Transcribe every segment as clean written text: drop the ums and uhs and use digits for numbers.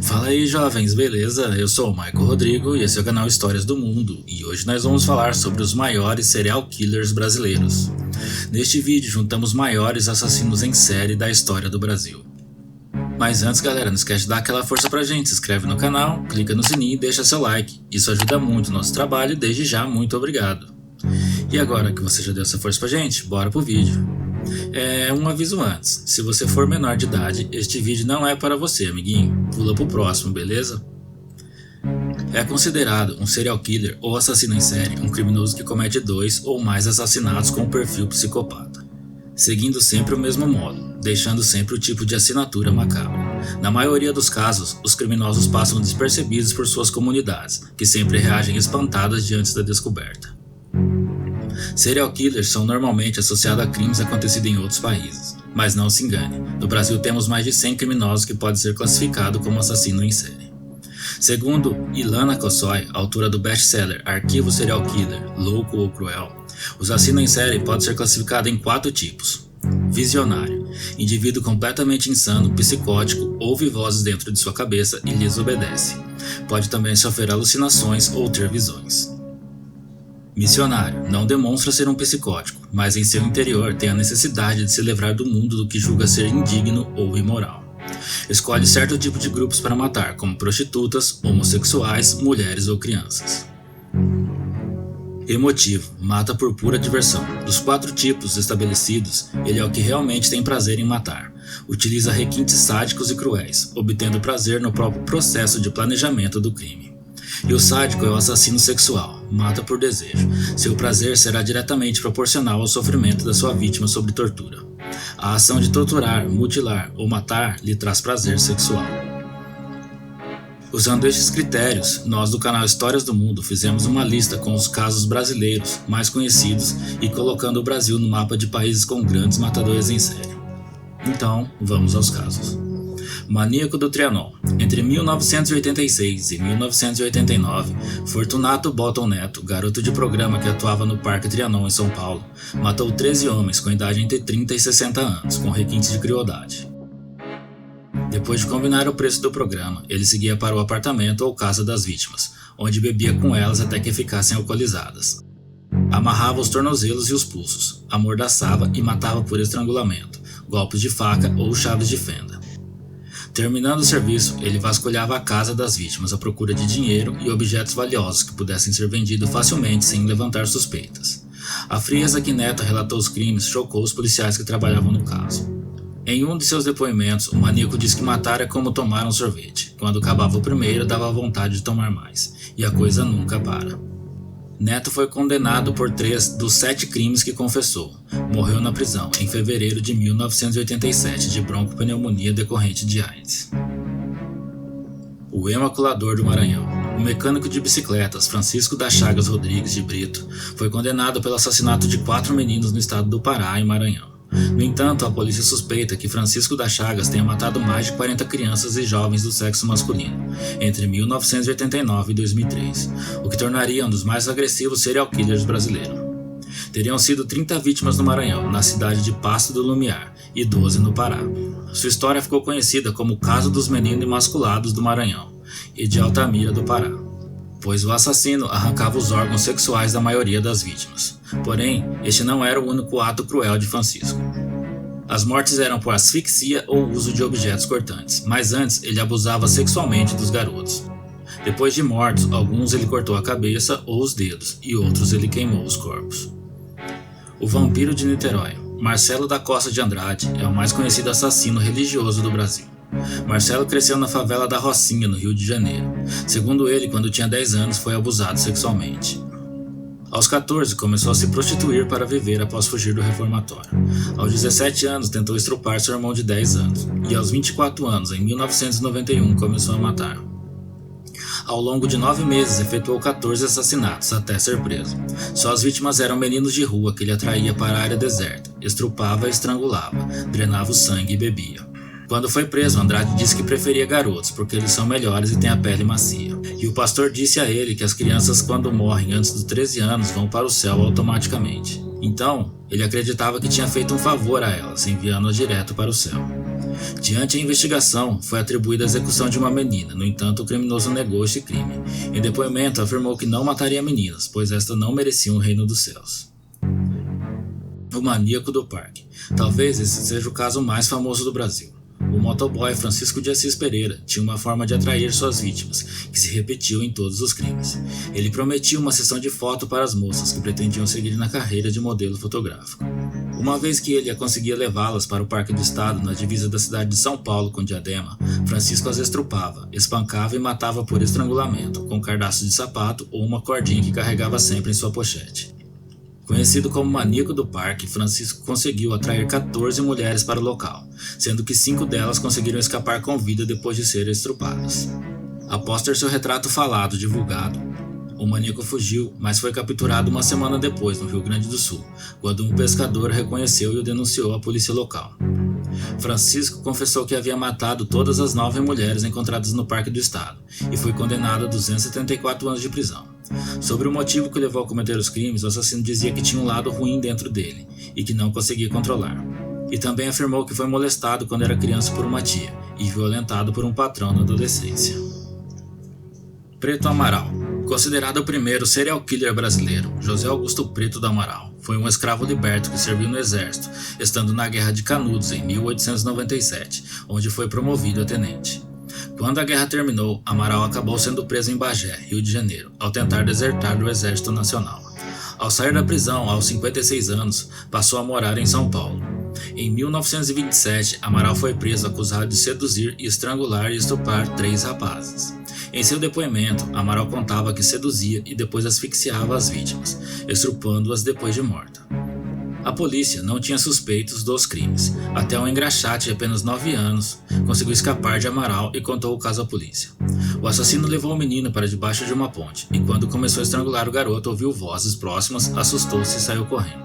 Fala aí, jovens, beleza? Eu sou o Michael Rodrigo e esse é o canal Histórias do Mundo, e hoje nós vamos falar sobre os maiores serial killers brasileiros. Neste vídeo juntamos os maiores assassinos em série da história do Brasil. Mas antes, galera, não esquece de dar aquela força pra gente, se inscreve no canal, clica no sininho e deixa seu like. Isso ajuda muito o nosso trabalho e desde já muito obrigado. E agora que você já deu essa força pra gente, bora pro vídeo. Um aviso antes, se você for menor de idade, este vídeo não é para você, amiguinho. Pula pro próximo, beleza? É considerado um serial killer ou assassino em série um criminoso que comete 2 ou mais assassinatos com um perfil psicopata, seguindo sempre o mesmo modo, deixando sempre o tipo de assinatura macabra. Na maioria dos casos, os criminosos passam despercebidos por suas comunidades, que sempre reagem espantadas diante da descoberta. Serial killers são normalmente associados a crimes acontecidos em outros países, mas não se engane, no Brasil temos mais de 100 criminosos que podem ser classificados como assassino em série. Segundo Ilana Kosoy, autora do best-seller Arquivo Serial Killer, Louco ou Cruel, os assassinos em série podem ser classificados em 4 tipos. Visionário, indivíduo completamente insano, psicótico, ouve vozes dentro de sua cabeça e lhes obedece. Pode também sofrer alucinações ou ter visões. Missionário, não demonstra ser um psicótico, mas em seu interior tem a necessidade de se livrar do mundo do que julga ser indigno ou imoral. Escolhe certo tipo de grupos para matar, como prostitutas, homossexuais, mulheres ou crianças. Emotivo, mata por pura diversão. Dos 4 tipos estabelecidos, ele é o que realmente tem prazer em matar. Utiliza requintes sádicos e cruéis, obtendo prazer no próprio processo de planejamento do crime. E o sádico é o assassino sexual, mata por desejo. Seu prazer será diretamente proporcional ao sofrimento da sua vítima sob tortura. A ação de torturar, mutilar ou matar lhe traz prazer sexual. Usando estes critérios, nós do canal Histórias do Mundo fizemos uma lista com os casos brasileiros mais conhecidos e colocando o Brasil no mapa de países com grandes matadores em série. Então, vamos aos casos. Maníaco do Trianon. Entre 1986 e 1989, Fortunato Botton Neto, garoto de programa que atuava no Parque Trianon em São Paulo, matou 13 homens com idade entre 30 e 60 anos, com requintes de crueldade. Depois de combinar o preço do programa, ele seguia para o apartamento ou casa das vítimas, onde bebia com elas até que ficassem alcoolizadas. Amarrava os tornozelos e os pulsos, amordaçava e matava por estrangulamento, golpes de faca ou chaves de fenda. Terminando o serviço, ele vasculhava a casa das vítimas à procura de dinheiro e objetos valiosos que pudessem ser vendidos facilmente sem levantar suspeitas. A frieza que Neto relatou os crimes chocou os policiais que trabalhavam no caso. Em um de seus depoimentos, o maníaco disse que matar é como tomar um sorvete. Quando acabava o primeiro, dava vontade de tomar mais. E a coisa nunca para. Neto foi condenado por 3 dos 7 crimes que confessou. Morreu na prisão em fevereiro de 1987 de broncopneumonia decorrente de AIDS. O Emaculador do Maranhão. O mecânico de bicicletas Francisco das Chagas Rodrigues de Brito foi condenado pelo assassinato de 4 meninos no estado do Pará, em Maranhão. No entanto, a polícia suspeita que Francisco das Chagas tenha matado mais de 40 crianças e jovens do sexo masculino, entre 1989 e 2003, o que tornaria um dos mais agressivos serial killers brasileiros. Teriam sido 30 vítimas no Maranhão, na cidade de Pasto do Lumiar, e 12 no Pará. Sua história ficou conhecida como o Caso dos Meninos Imasculados do Maranhão e de Altamira do Pará, pois o assassino arrancava os órgãos sexuais da maioria das vítimas. Porém, este não era o único ato cruel de Francisco. As mortes eram por asfixia ou uso de objetos cortantes, mas antes ele abusava sexualmente dos garotos. Depois de mortos, alguns ele cortou a cabeça ou os dedos, e outros ele queimou os corpos. O Vampiro de Niterói. Marcelo da Costa de Andrade é o mais conhecido assassino religioso do Brasil. Marcelo cresceu na favela da Rocinha, no Rio de Janeiro. Segundo ele, quando tinha 10 anos, foi abusado sexualmente. Aos 14, começou a se prostituir para viver após fugir do reformatório. Aos 17 anos, tentou estrupar seu irmão de 10 anos. E aos 24 anos, em 1991, começou a matar. Ao longo de 9 meses, efetuou 14 assassinatos, até ser preso. Suas vítimas eram meninos de rua que ele atraía para a área deserta, estrupava e estrangulava, drenava o sangue e bebia. Quando foi preso, Andrade disse que preferia garotos, porque eles são melhores e têm a pele macia. E o pastor disse a ele que as crianças, quando morrem antes dos 13 anos, vão para o céu automaticamente. Então, ele acreditava que tinha feito um favor a elas, enviando-as direto para o céu. Diante a investigação, foi atribuída a execução de uma menina, no entanto o criminoso negou este crime. Em depoimento, afirmou que não mataria meninas, pois estas não mereciam o reino dos céus. O maníaco do parque. Talvez esse seja o caso mais famoso do Brasil. O motoboy Francisco de Assis Pereira tinha uma forma de atrair suas vítimas, que se repetiu em todos os crimes. Ele prometia uma sessão de foto para as moças que pretendiam seguir na carreira de modelo fotográfico. Uma vez que ele conseguia levá-las para o Parque do Estado, na divisa da cidade de São Paulo com Diadema, Francisco as estrupava, espancava e matava por estrangulamento, com um cardaço de sapato ou uma cordinha que carregava sempre em sua pochete. Conhecido como maníaco do parque, Francisco conseguiu atrair 14 mulheres para o local, sendo que 5 delas conseguiram escapar com vida depois de serem estrupadas. Após ter seu retrato falado divulgado, o maníaco fugiu, mas foi capturado uma semana depois no Rio Grande do Sul, quando um pescador o reconheceu e o denunciou à polícia local. Francisco confessou que havia matado todas as 9 mulheres encontradas no Parque do Estado e foi condenado a 274 anos de prisão. Sobre o motivo que o levou a cometer os crimes, o assassino dizia que tinha um lado ruim dentro dele e que não conseguia controlar. E também afirmou que foi molestado quando era criança por uma tia e violentado por um patrão na adolescência. Preto Amaral. Considerado o primeiro serial killer brasileiro, José Augusto Preto do Amaral foi um escravo liberto que serviu no exército, estando na Guerra de Canudos em 1897, onde foi promovido a tenente. Quando a guerra terminou, Amaral acabou sendo preso em Bagé, Rio de Janeiro, ao tentar desertar do Exército Nacional. Ao sair da prisão, aos 56 anos, passou a morar em São Paulo. Em 1927, Amaral foi preso acusado de seduzir, estrangular e estuprar 3 rapazes. Em seu depoimento, Amaral contava que seduzia e depois asfixiava as vítimas, estrupando-as depois de morta. A polícia não tinha suspeitos dos crimes, até um engraxate de apenas 9 anos conseguiu escapar de Amaral e contou o caso à polícia. O assassino levou o menino para debaixo de uma ponte e quando começou a estrangular o garoto ouviu vozes próximas, assustou-se e saiu correndo.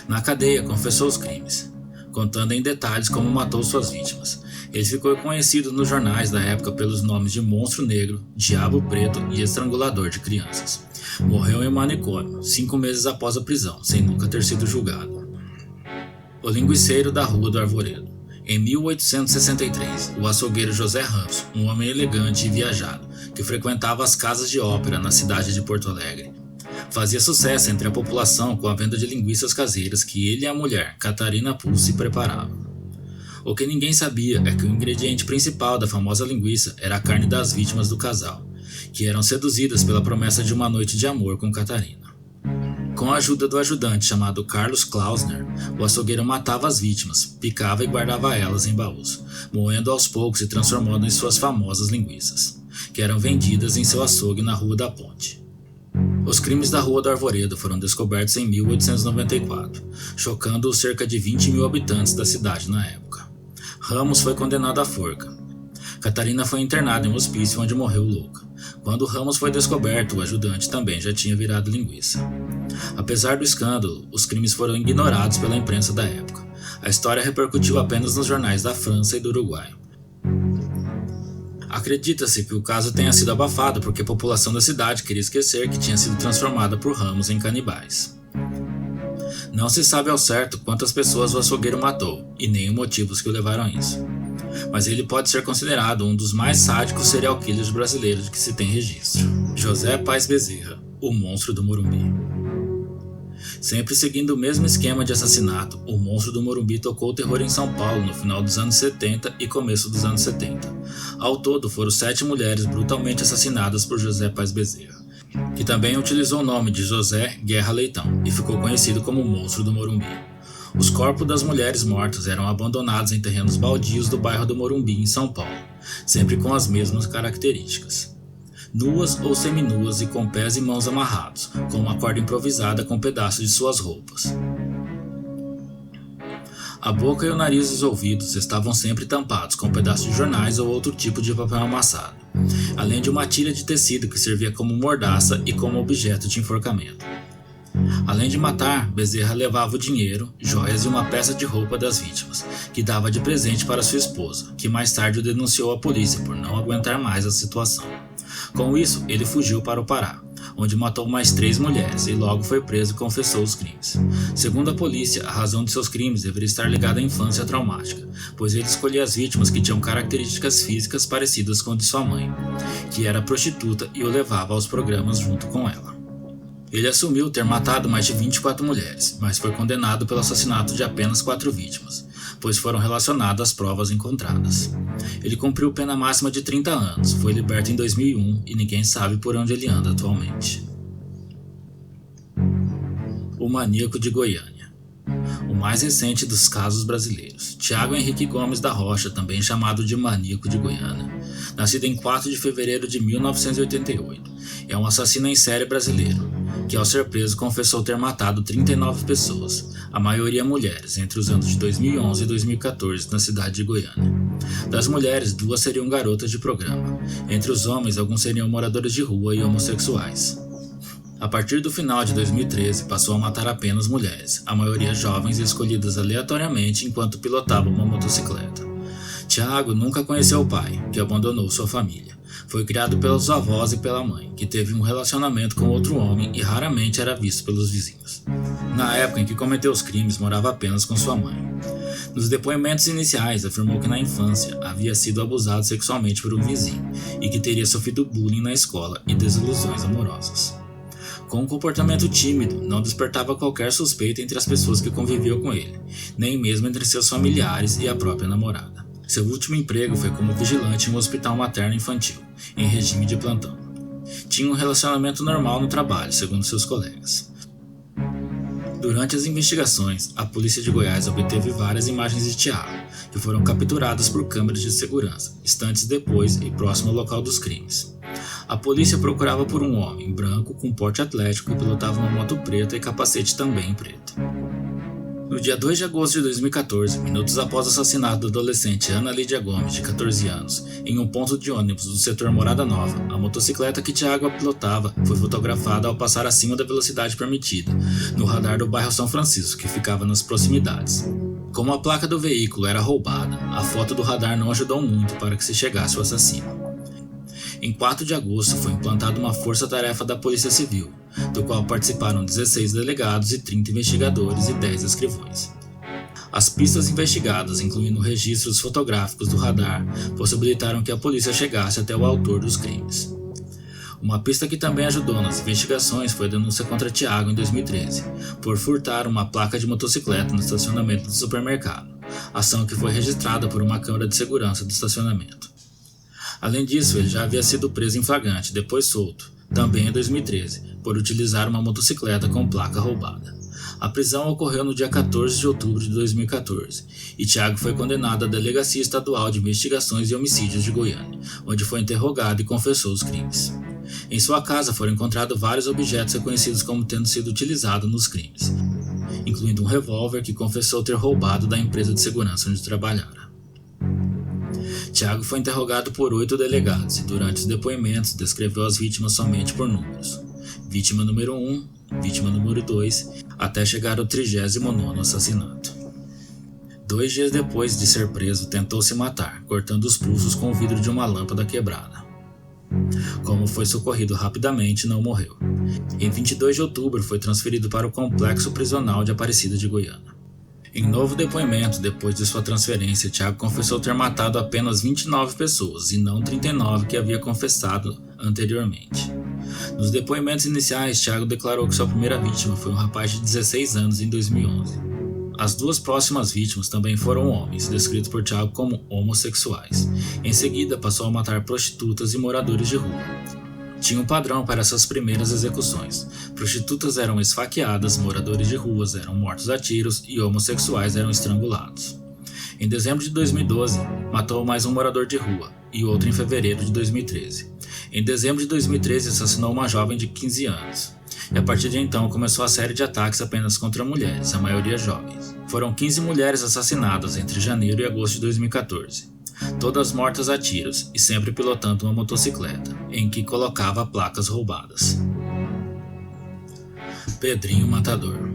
Na cadeia, confessou os crimes, contando em detalhes como matou suas vítimas. Ele ficou conhecido nos jornais da época pelos nomes de Monstro Negro, Diabo Preto e Estrangulador de Crianças. Morreu em um manicômio, 5 meses após a prisão, sem nunca ter sido julgado. O linguiceiro da Rua do Arvoredo. Em 1863, o açougueiro José Ramos, um homem elegante e viajado, que frequentava as casas de ópera na cidade de Porto Alegre, fazia sucesso entre a população com a venda de linguiças caseiras que ele e a mulher, Catarina Pulse, preparavam. O que ninguém sabia é que o ingrediente principal da famosa linguiça era a carne das vítimas do casal, que eram seduzidas pela promessa de uma noite de amor com Catarina. Com a ajuda do ajudante chamado Carlos Klausner, o açougueiro matava as vítimas, picava e guardava elas em baús, moendo aos poucos e transformando em suas famosas linguiças, que eram vendidas em seu açougue na Rua da Ponte. Os crimes da Rua do Arvoredo foram descobertos em 1894, chocando os cerca de 20 mil habitantes da cidade na época. Ramos foi condenado à forca. Catarina foi internada em um hospício onde morreu louca. Quando Ramos foi descoberto, o ajudante também já tinha virado linguiça. Apesar do escândalo, os crimes foram ignorados pela imprensa da época. A história repercutiu apenas nos jornais da França e do Uruguai. Acredita-se que o caso tenha sido abafado porque a população da cidade queria esquecer que tinha sido transformada por Ramos em canibais. Não se sabe ao certo quantas pessoas o açougueiro matou e nem os motivos que o levaram a isso. Mas ele pode ser considerado um dos mais sádicos serial killers brasileiros de que se tem registro. José Paes Bezerra, o monstro do Morumbi. Sempre seguindo o mesmo esquema de assassinato, o monstro do Morumbi tocou o terror em São Paulo no final dos anos 70 e começo dos anos 70. Ao todo, foram 7 mulheres brutalmente assassinadas por José Paes Bezerra, que também utilizou o nome de José Guerra Leitão e ficou conhecido como o monstro do Morumbi. Os corpos das mulheres mortas eram abandonados em terrenos baldios do bairro do Morumbi, em São Paulo, sempre com as mesmas características. Nuas ou seminuas e com pés e mãos amarrados, com uma corda improvisada com pedaços de suas roupas. A boca e o nariz e os ouvidos estavam sempre tampados com pedaços de jornais ou outro tipo de papel amassado, além de uma tira de tecido que servia como mordaça e como objeto de enforcamento. Além de matar, Bezerra levava o dinheiro, joias e uma peça de roupa das vítimas, que dava de presente para sua esposa, que mais tarde o denunciou à polícia por não aguentar mais a situação. Com isso, ele fugiu para o Pará, onde matou mais 3 mulheres e logo foi preso e confessou os crimes. Segundo a polícia, a razão de seus crimes deveria estar ligada à infância traumática, pois ele escolhia as vítimas que tinham características físicas parecidas com a de sua mãe, que era prostituta, e o levava aos programas junto com ela. Ele assumiu ter matado mais de 24 mulheres, mas foi condenado pelo assassinato de apenas 4 vítimas, pois foram relacionadas às provas encontradas. Ele cumpriu pena máxima de 30 anos, foi liberto em 2001 e ninguém sabe por onde ele anda atualmente. O Maníaco de Goiânia. O mais recente dos casos brasileiros. Tiago Henrique Gomes da Rocha, também chamado de Maníaco de Goiânia, nascido em 4 de fevereiro de 1988, é um assassino em série brasileiro, que ao ser preso confessou ter matado 39 pessoas, a maioria mulheres, entre os anos de 2011 e 2014 na cidade de Goiânia. Das mulheres, 2 seriam garotas de programa. Entre os homens, alguns seriam moradores de rua e homossexuais. A partir do final de 2013, passou a matar apenas mulheres, a maioria jovens e escolhidas aleatoriamente enquanto pilotava uma motocicleta. Tiago nunca conheceu o pai, que abandonou sua família. Foi criado pelos avós e pela mãe, que teve um relacionamento com outro homem e raramente era visto pelos vizinhos. Na época em que cometeu os crimes, morava apenas com sua mãe. Nos depoimentos iniciais, afirmou que na infância havia sido abusado sexualmente por um vizinho e que teria sofrido bullying na escola e desilusões amorosas. Com um comportamento tímido, não despertava qualquer suspeita entre as pessoas que conviviam com ele, nem mesmo entre seus familiares e a própria namorada. Seu último emprego foi como vigilante em um hospital materno-infantil, em regime de plantão. Tinha um relacionamento normal no trabalho, segundo seus colegas. Durante as investigações, a polícia de Goiás obteve várias imagens de Tiago, que foram capturadas por câmeras de segurança, instantes depois e próximo ao local dos crimes. A polícia procurava por um homem branco com porte atlético que pilotava uma moto preta e capacete também preto. No dia 2 de agosto de 2014, minutos após o assassinato da adolescente Ana Lídia Gomes, de 14 anos, em um ponto de ônibus do setor Morada Nova, a motocicleta que Tiago pilotava foi fotografada ao passar acima da velocidade permitida, no radar do bairro São Francisco, que ficava nas proximidades. Como a placa do veículo era roubada, a foto do radar não ajudou muito para que se chegasse o assassino. Em 4 de agosto foi implantada uma força-tarefa da Polícia Civil, do qual participaram 16 delegados e 30 investigadores e 10 escrivães. As pistas investigadas, incluindo registros fotográficos do radar, possibilitaram que a polícia chegasse até o autor dos crimes. Uma pista que também ajudou nas investigações foi a denúncia contra Tiago em 2013, por furtar uma placa de motocicleta no estacionamento do supermercado, ação que foi registrada por uma câmera de segurança do estacionamento. Além disso, ele já havia sido preso em flagrante, depois solto, também em 2013, por utilizar uma motocicleta com placa roubada. A prisão ocorreu no dia 14 de outubro de 2014, e Tiago foi condenado à Delegacia Estadual de Investigações e Homicídios de Goiânia, onde foi interrogado e confessou os crimes. Em sua casa foram encontrados vários objetos reconhecidos como tendo sido utilizados nos crimes, incluindo um revólver que confessou ter roubado da empresa de segurança onde trabalhara. Tiago foi interrogado por 8 delegados e durante os depoimentos descreveu as vítimas somente por números. Vítima número 1, vítima número 2, até chegar ao 39º assassinato. 2 dias depois de ser preso, tentou se matar, cortando os pulsos com o vidro de uma lâmpada quebrada. Como foi socorrido rapidamente, não morreu. Em 22 de outubro foi transferido para o Complexo Prisional de Aparecida de Goiânia. Em novo depoimento, depois de sua transferência, Tiago confessou ter matado apenas 29 pessoas e não 39 que havia confessado anteriormente. Nos depoimentos iniciais, Tiago declarou que sua primeira vítima foi um rapaz de 16 anos em 2011. As 2 próximas vítimas também foram homens, descritos por Tiago como homossexuais. Em seguida, passou a matar prostitutas e moradores de rua. Tinha um padrão para essas primeiras execuções. Prostitutas eram esfaqueadas, moradores de ruas eram mortos a tiros e homossexuais eram estrangulados. Em dezembro de 2012, matou mais um morador de rua e outro em fevereiro de 2013. Em dezembro de 2013, assassinou uma jovem de 15 anos. E a partir de então começou a série de ataques apenas contra mulheres, a maioria jovens. Foram 15 mulheres assassinadas entre janeiro e agosto de 2014. Todas mortas a tiros e sempre pilotando uma motocicleta, em que colocava placas roubadas. Pedrinho Matador.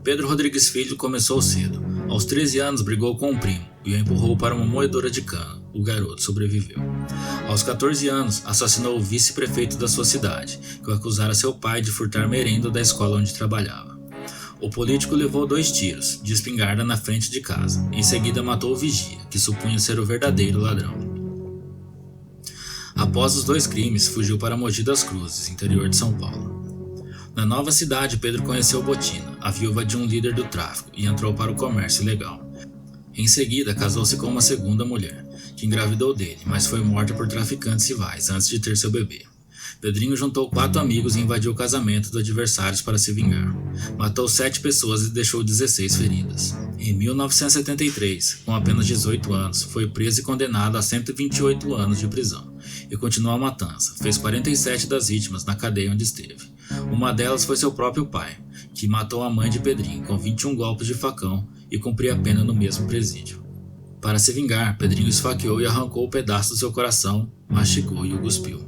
Pedro Rodrigues Filho começou cedo. Aos 13 anos brigou com um primo e o empurrou para uma moedora de cana. O garoto sobreviveu. Aos 14 anos, assassinou o vice-prefeito da sua cidade, que o acusara seu pai de furtar merenda da escola onde trabalhava. O político levou 2 tiros de espingarda na frente de casa. Em seguida matou o vigia, que supunha ser o verdadeiro ladrão. Após os 2 crimes, fugiu para Mogi das Cruzes, interior de São Paulo. Na nova cidade, Pedro conheceu Botina, a viúva de um líder do tráfico, e entrou para o comércio ilegal. Em seguida, casou-se com uma segunda mulher, que engravidou dele, mas foi morta por traficantes rivais antes de ter seu bebê. Pedrinho juntou 4 amigos e invadiu o casamento dos adversários para se vingar. Matou 7 pessoas e deixou 16 feridas. Em 1973, com apenas 18 anos, foi preso e condenado a 128 anos de prisão. E continuou a matança. Fez 47 das vítimas na cadeia onde esteve. Uma delas foi seu próprio pai, que matou a mãe de Pedrinho com 21 golpes de facão e cumpria a pena no mesmo presídio. Para se vingar, Pedrinho esfaqueou e arrancou o pedaço do seu coração, mastigou e o cuspiu.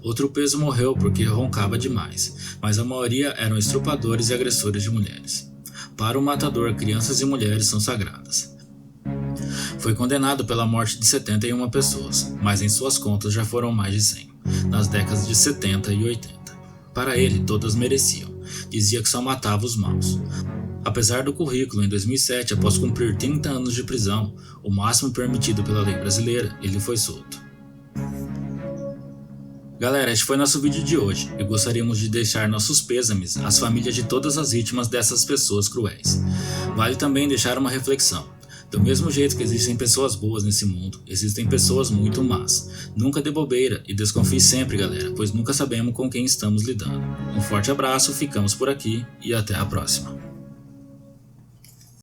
Outro preso morreu porque roncava demais, mas a maioria eram estupradores e agressores de mulheres. Para o matador, crianças e mulheres são sagradas. Foi condenado pela morte de 71 pessoas, mas em suas contas já foram mais de 100, nas décadas de 70 e 80. Para ele, todas mereciam. Dizia que só matava os maus. Apesar do currículo, em 2007, após cumprir 30 anos de prisão, o máximo permitido pela lei brasileira, ele foi solto. Galera, este foi nosso vídeo de hoje e gostaríamos de deixar nossos pêsames às famílias de todas as vítimas dessas pessoas cruéis. Vale também deixar uma reflexão. Do mesmo jeito que existem pessoas boas nesse mundo, existem pessoas muito más. Nunca dê bobeira e desconfie sempre, galera, pois nunca sabemos com quem estamos lidando. Um forte abraço, ficamos por aqui e até a próxima.